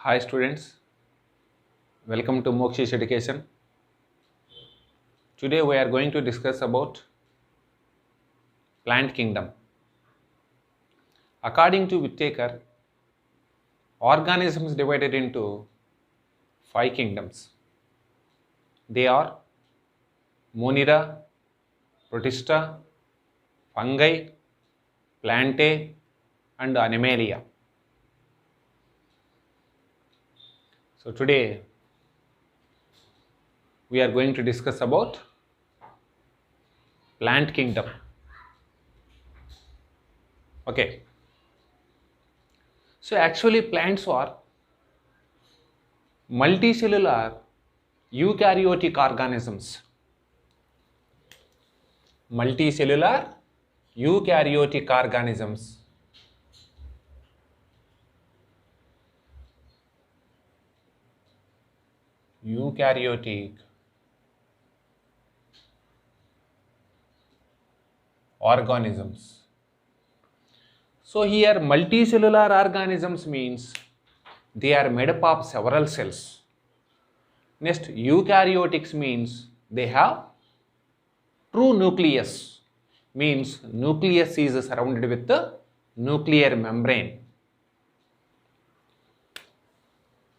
Hi students, welcome to Mokshish Education. Today we are going to discuss about plant kingdom. According to Whittaker, organisms divided into 5 kingdoms. They are Monera, Protista, Fungi, Plantae and Animalia. So today we are going to discuss about plant kingdom. Okay. So actually plants are multicellular eukaryotic organisms. Multicellular eukaryotic organisms. Eukaryotic organisms. So here multicellular organisms means they are made up of several cells. Next, eukaryotics means they have true nucleus, means nucleus is surrounded with the nuclear membrane.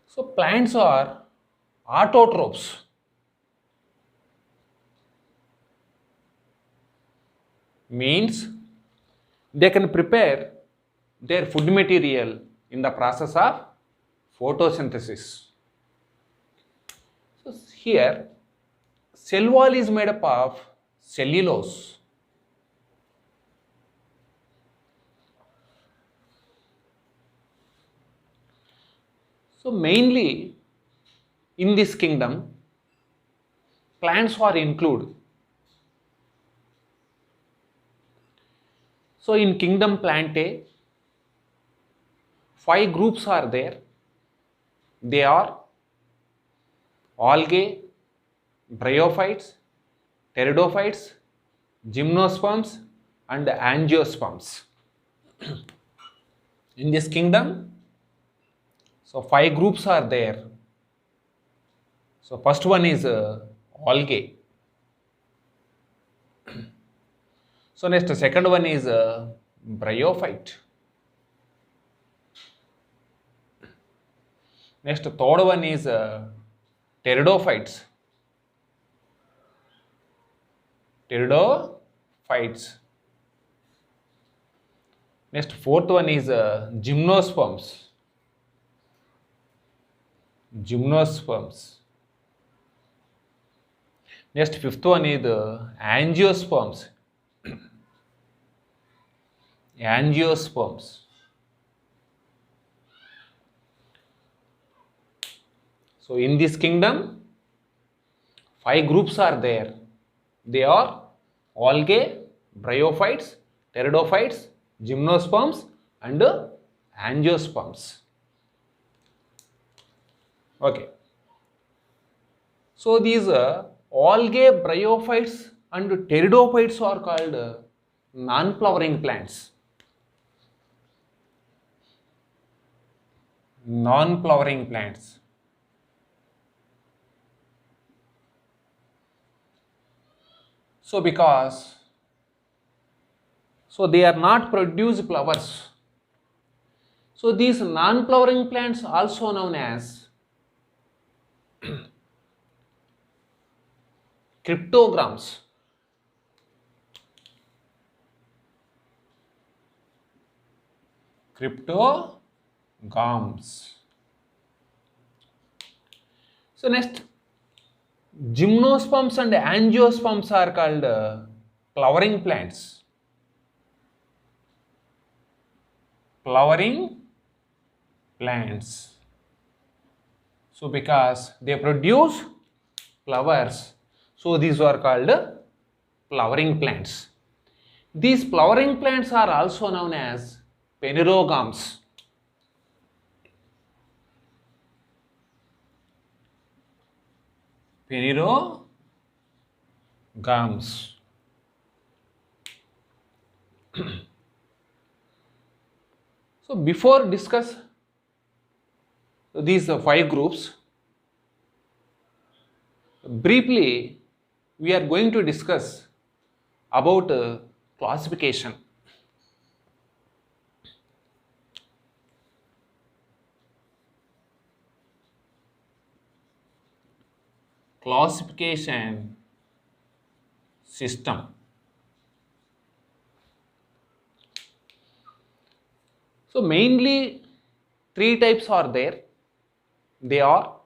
So plants are autotrophs. Means they can prepare their food material in the process of photosynthesis. So here cell wall is made up of cellulose. So mainly in this kingdom plants are included. So in kingdom Plantae 5 groups are there. They are algae, bryophytes, pteridophytes, gymnosperms and angiosperms. In this kingdom, so 5 groups are there. So first one is algae. So next second one is bryophyte. Next third one is pteridophytes. Pteridophytes. Next fourth one is gymnosperms. Gymnosperms. Next fifth one is angiosperms. Angiosperms. So in this kingdom 5 groups are there. They are algae, bryophytes, pteridophytes, gymnosperms and angiosperms. Okay. So these algae, bryophytes and pteridophytes are called non-flowering plants. Non-flowering plants. So because they are not produce flowers. So these non-flowering plants also known as cryptogams. Cryptogams. So next, gymnosperms and angiosperms are called flowering plants. Flowering plants. So because they produce flowers, so these are called flowering plants. These flowering plants are also known as phanerogams. Phanerogams. So before discuss these 5 groups. Briefly, we are going to discuss about classification. Classification system. So mainly 3 types are there. They are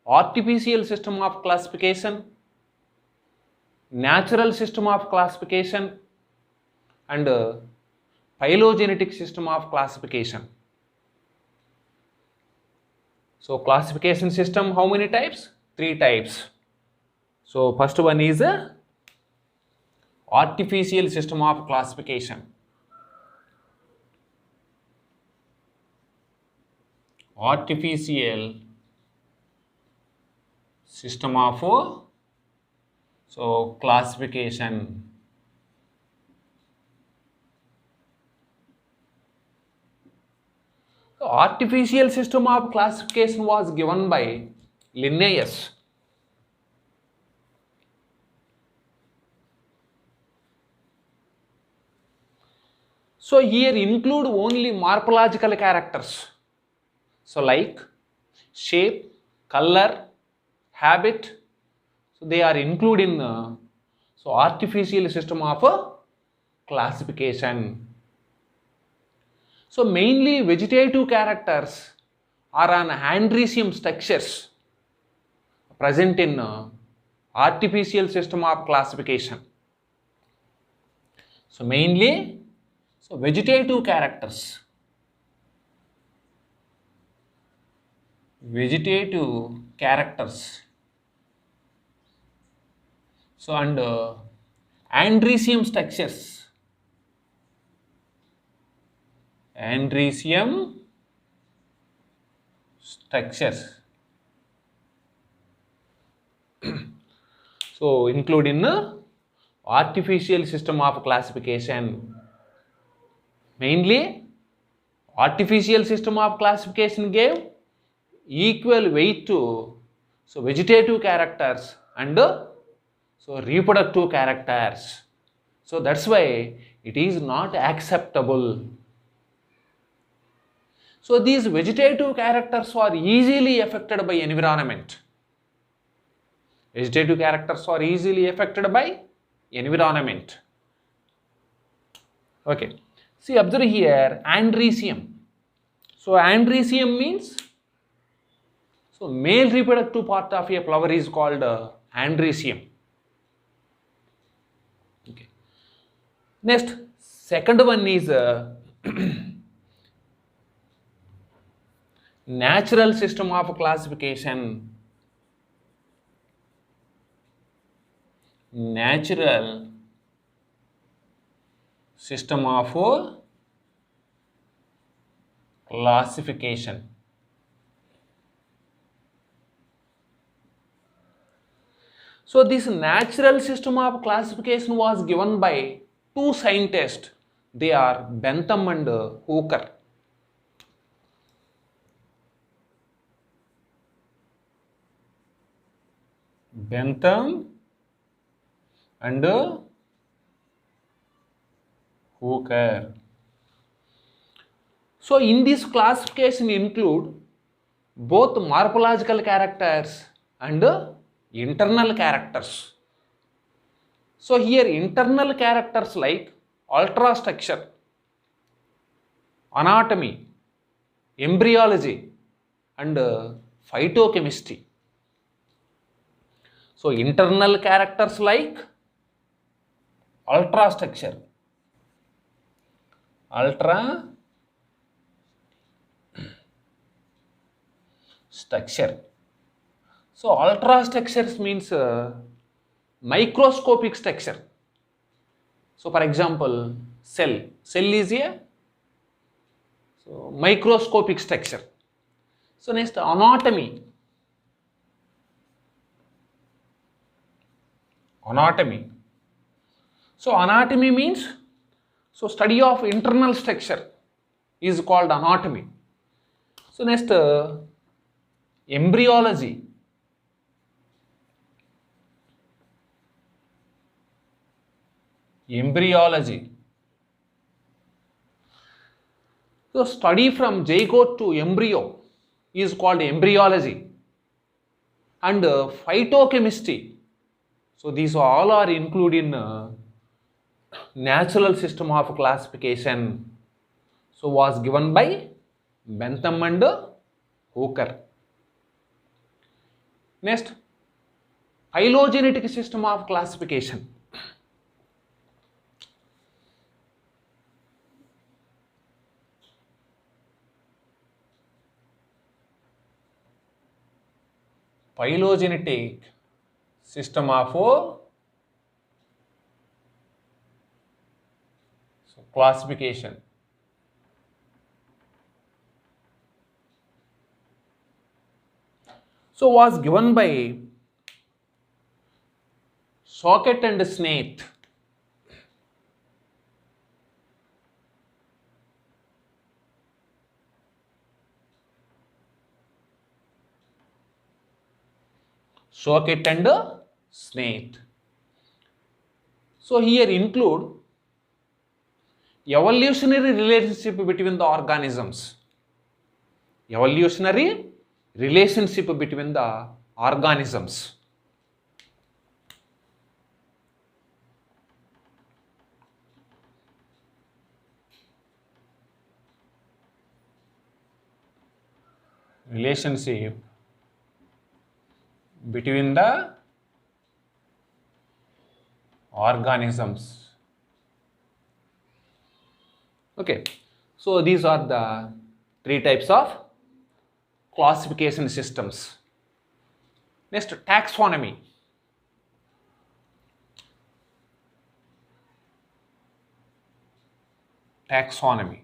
artificial system of classification, natural system of classification, and phylogenetic system of classification. So classification system, how many types? 3 types. So first one is a artificial system of classification. Artificial system of classification. The artificial system of classification was given by Linnaeus. So here include only morphological characters. So like shape, color, habit. So they are included in artificial system of classification. So mainly vegetative characters are on andresium structures present in artificial system of classification. So mainly vegetative characters. So and andresium structures. So include in artificial system of classification. Mainly artificial system of classification gave equal weight to vegetative characters and reproductive characters. So that's why it is not acceptable. So these vegetative characters are easily affected by environment. Vegetative characters are easily affected by environment. Okay. See, observe here andresium. So andresium means male reproductive part of a flower is called andresium. Okay. Next, second one is natural system of classification. Natural system of classification. So this natural system of classification was given by 2 scientists. They are Bentham and Hooker. Bentham and Hooker. So in this classification include both morphological characters and internal characters. So here internal characters like ultrastructure, anatomy, embryology and phytochemistry. So internal characters like ultrastructure, So ultrastructures means microscopic structure. So for example, cell is a microscopic structure. So next, anatomy. So anatomy means study of internal structure is called anatomy. So next, embryology. Embryology. So study from zygote to embryo is called embryology. And phytochemistry. So these all are included in natural system of classification. So was given by Bentham and Hooker. Next, phylogenetic system of classification. Phylogenetic system of classification. So was given by Socket and Snaith. Socket and Snaith. So here include evolutionary relationship between the organisms. Evolutionary relationship between the organisms. Relationship between the organisms. Okay, so these are the three types of classification systems. Next, taxonomy. Taxonomy.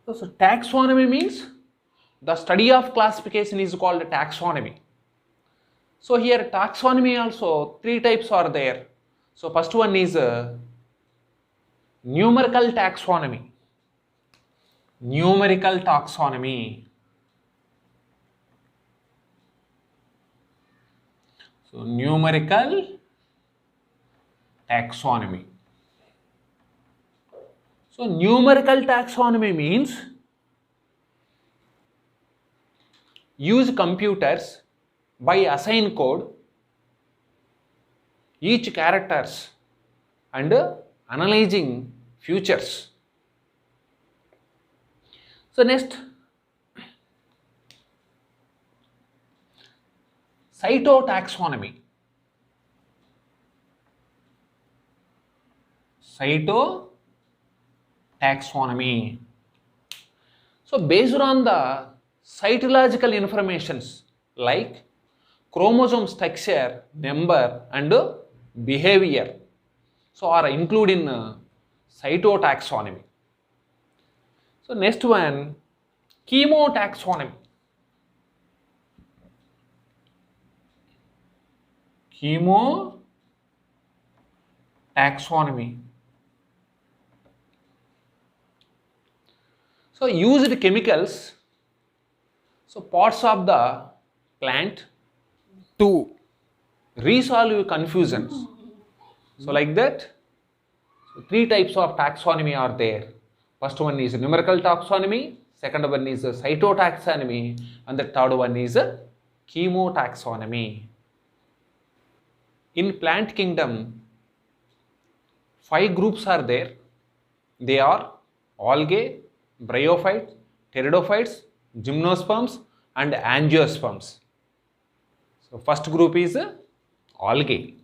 So taxonomy means the study of classification is called taxonomy. So here taxonomy also three types are there. So first one is numerical taxonomy. Numerical taxonomy. So numerical taxonomy. So numerical taxonomy means use computers by assign code each characters and analyzing features. So next, cytotaxonomy. Cytotaxonomy. So based on the cytological informations like chromosome structure, number and behavior, so are included in cytotaxonomy. So next one, chemotaxonomy. Chemotaxonomy. So used chemicals, so parts of the plant to resolve confusions. So like that, so three types of taxonomy are there. First one is numerical taxonomy, second one is cytotaxonomy, and the third one is chemotaxonomy. In plant kingdom, 5 groups are there. They are algae, bryophytes, pteridophytes, gymnosperms and angiosperms. So first group is algae.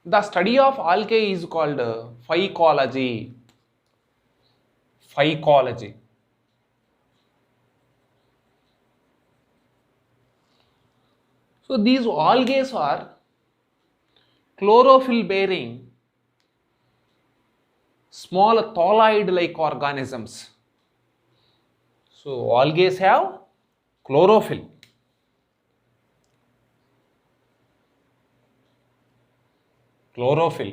The study of algae is called phycology. Phycology. So these algae are chlorophyll bearing small thalloid like organisms. So algae have chlorophyll. Chlorophyll.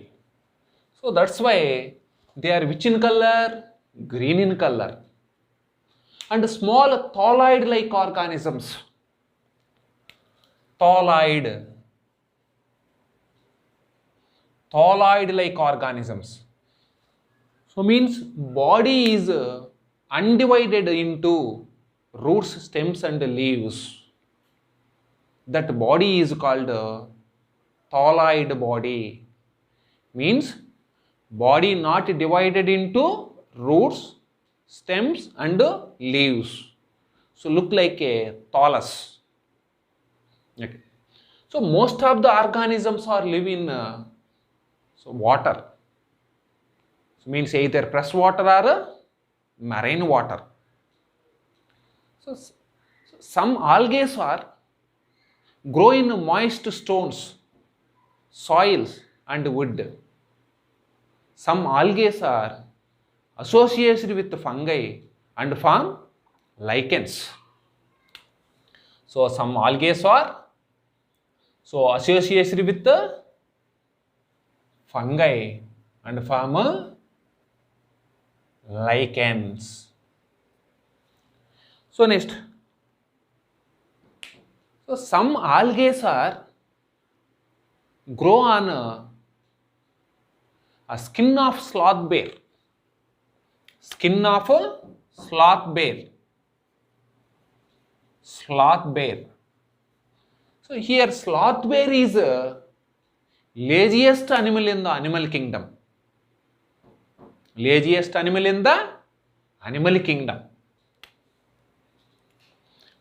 So that's why they are which in color? Green in color. And small thalloid like organisms. Thalloid. Thalloid like organisms. So means body is undivided into roots, stems and leaves. That body is called thalloid body. Means body not divided into roots, stems and leaves. So look like a thallus. Okay. So most of the organisms are live in water. So means either fresh water or marine water. So some algae are grow in moist stones, soils and wood. Some algae are associated with fungi and form lichens. So some algae are associated with the fungi and form lichens. So next, so some algae are grow on a skin of sloth bear. Skin of a sloth bear. Sloth bear. So here sloth bear is laziest animal in the animal kingdom. Laziest animal in the animal kingdom.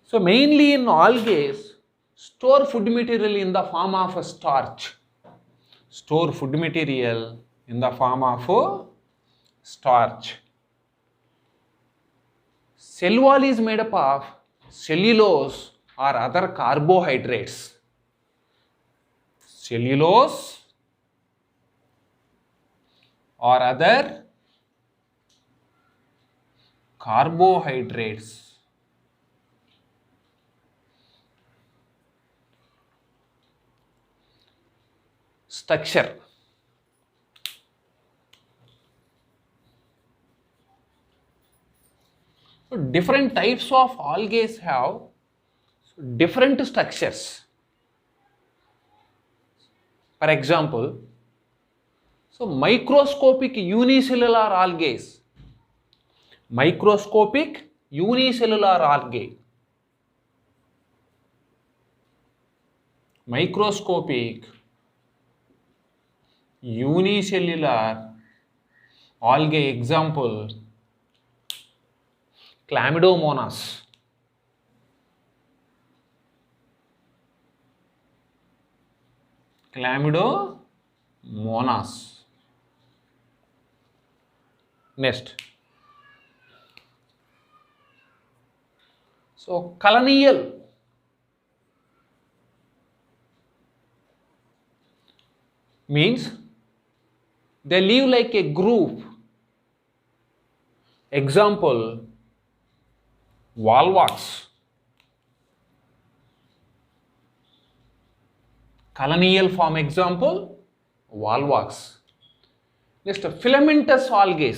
So mainly in algae, store food material in the form of a starch. Store food material in the form of starch. Cell wall is made up of cellulose or other carbohydrates. Cellulose or other carbohydrates. Structure. So different types of algae have different structures. For example, so microscopic unicellular algae. Microscopic unicellular algae. Microscopic unicellular algae example Chlamydomonas. Chlamydomonas. Next. So colonial means they live like a group. Example, volvox. Colonial form example, volvox. Next, filamentous algae.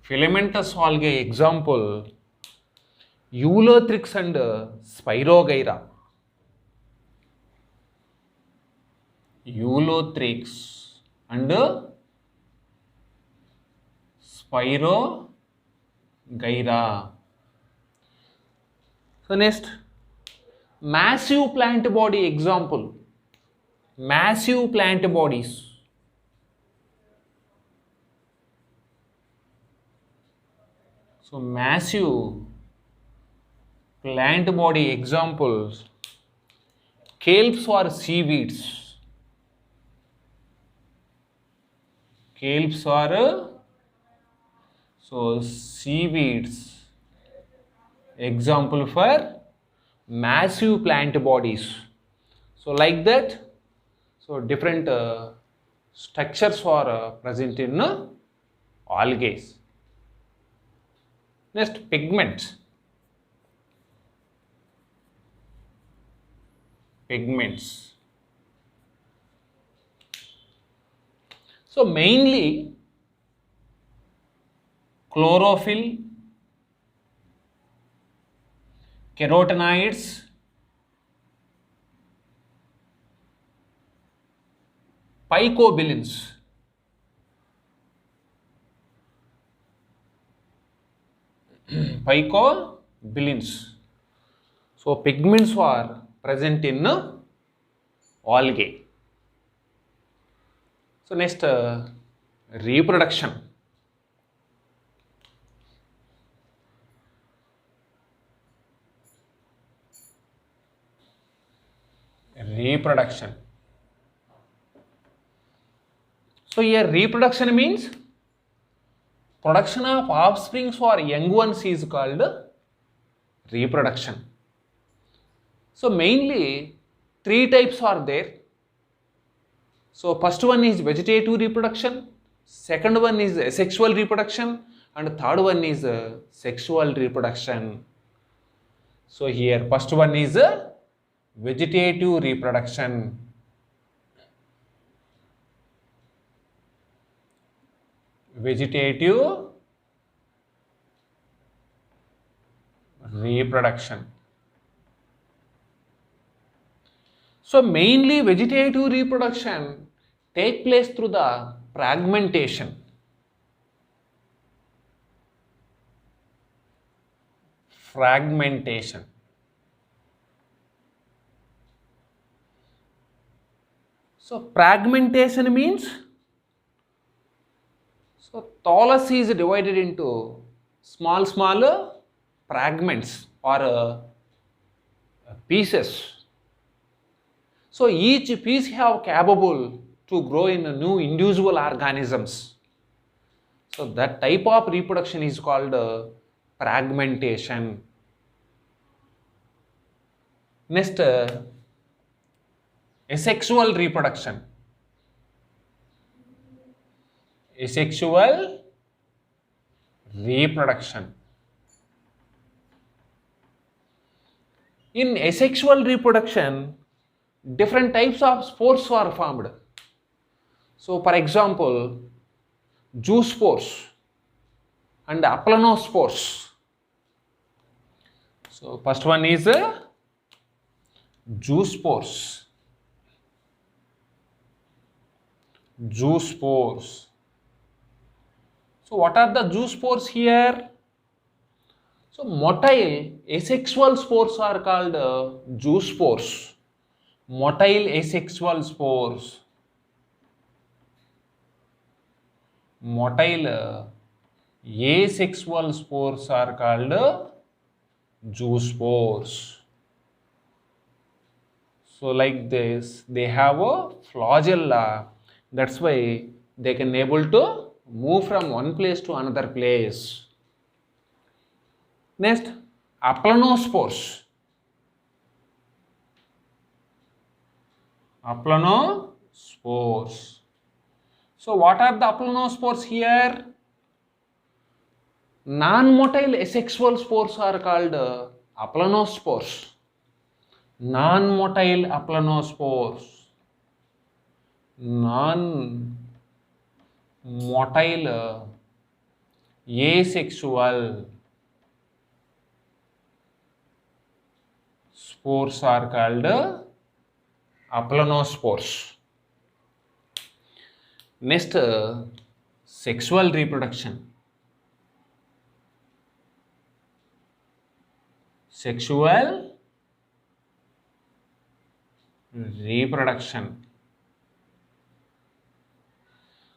Filamentous algae example, Ulothrix and Spirogyra. Ulothrix and Spirogyra. So next, massive plant body example. Massive plant bodies. So massive plant body examples, kelps or seaweeds. Kelps are seaweeds. Example for massive plant bodies. So like that, so different structures are present in algae. Next, pigments. pigments. So mainly chlorophyll, carotenoids, phycobilins. Phycobilins. So pigments are present in algae. So next, reproduction. Reproduction. So here reproduction means production of offspring for young ones is called reproduction. So mainly three types are there. So first one is vegetative reproduction, second one is asexual reproduction, and third one is sexual reproduction. So here first one is vegetative reproduction. Vegetative reproduction. So mainly vegetative reproduction take place through the fragmentation. Fragmentation. So fragmentation means, so thallus is divided into small fragments or pieces. So each piece have capable to grow in new individual organisms. So that type of reproduction is called fragmentation. Next, asexual reproduction. Asexual reproduction. In asexual reproduction, different types of spores are formed. So for example, zoospores and aplanospores. So first one is zoospores. Zoospores. So what are the zoospores here? So motile asexual spores are called zoospores. Motile asexual spores. Motile asexual spores are called zoospores. So like this, they have a flagella. That's why they can able to move from one place to another place. Next, aplanospores. Aplanospores. So what are the aplanospores here? Non-motile asexual spores are called aplanospores. Non-motile aplanospores. Non-motile asexual spores are called aplanospores. Next, sexual reproduction. Sexual reproduction.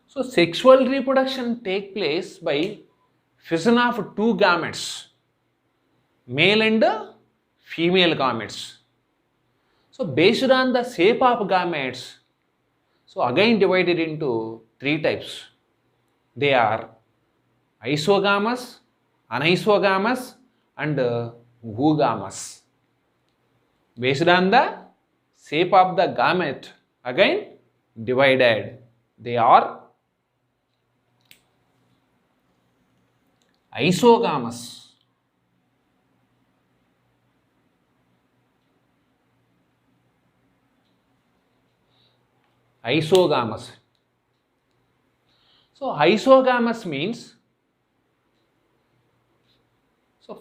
So sexual reproduction take place by fission of two gametes, male and female gametes. So based on the shape of gametes, so again divided into three types. They are isogamous, anisogamous, and oogamous. Based on the shape of the gamete, again divided. They are isogamous, Isogamous. So isogamous means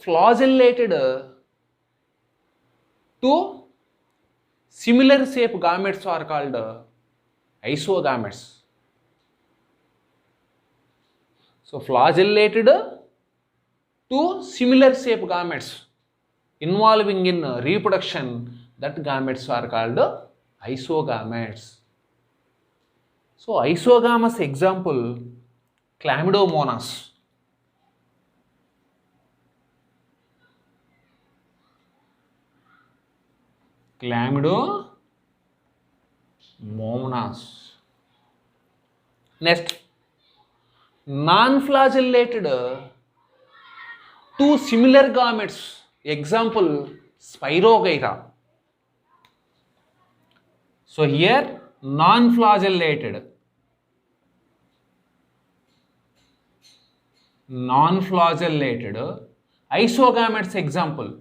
flagellated two similar shape gametes are called isogametes. So flagellated two similar shape gametes involving in reproduction, that gametes are called isogametes. So isogamous example, Chlamydomonas. Chlamydomonas. Next, non-flagellated two similar gametes, example Spirogyra. So here non-flagellated isogametes example,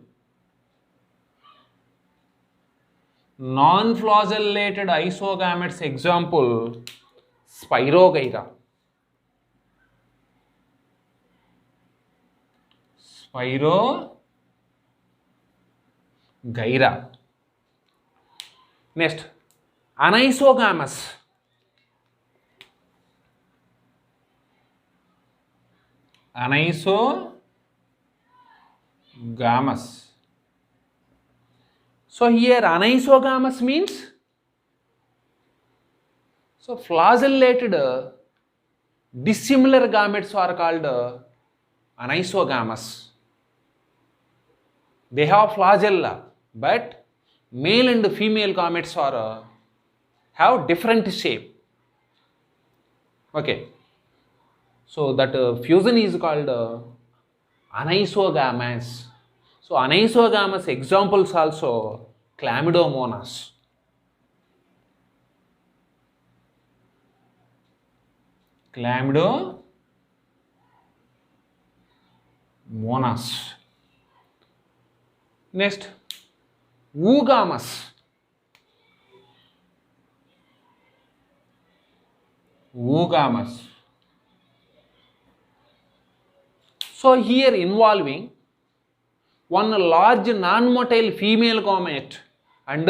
non-flagellated isogametes example Spirogyra. Next, anisogamous. So here anisogamous means flagellated dissimilar gametes are called anisogamous. They have flagella, but male and female gametes are have different shape. Okay, so that fusion is called anisogamous. So anisogamous examples also Chlamydomonas. Next, oogamous. So here involving one large non-motile female gamete and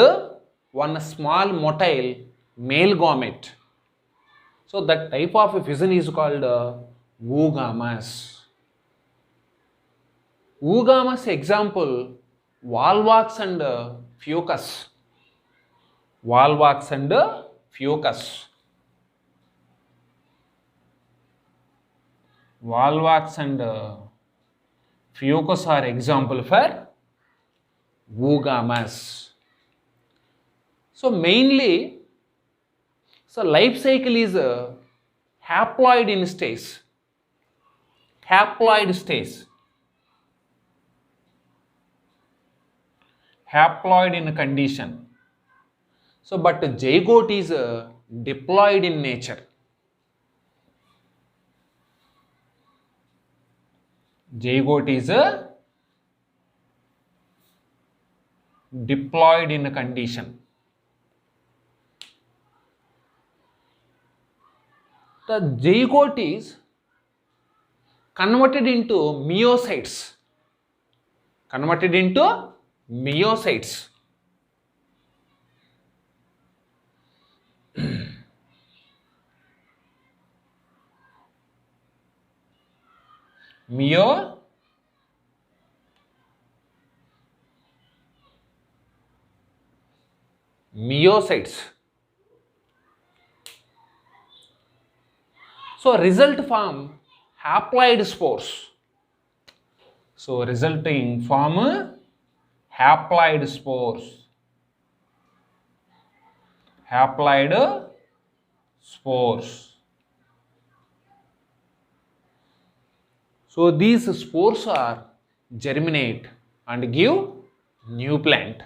one small motile male gamete. So that type of fusion is called oogamous. Oogamous example, Volvox and Fucus. Volvox and Fucus are example for oogamous. So mainly, life cycle is haploid in stage. Haploid in condition. So but zygote is diploid in nature. Zygote is diploid in condition. The zygote is converted into meiocytes. Meiocytes. So result form haploid spores. So resulting form haploid spores. So these spores are germinate and give new plant.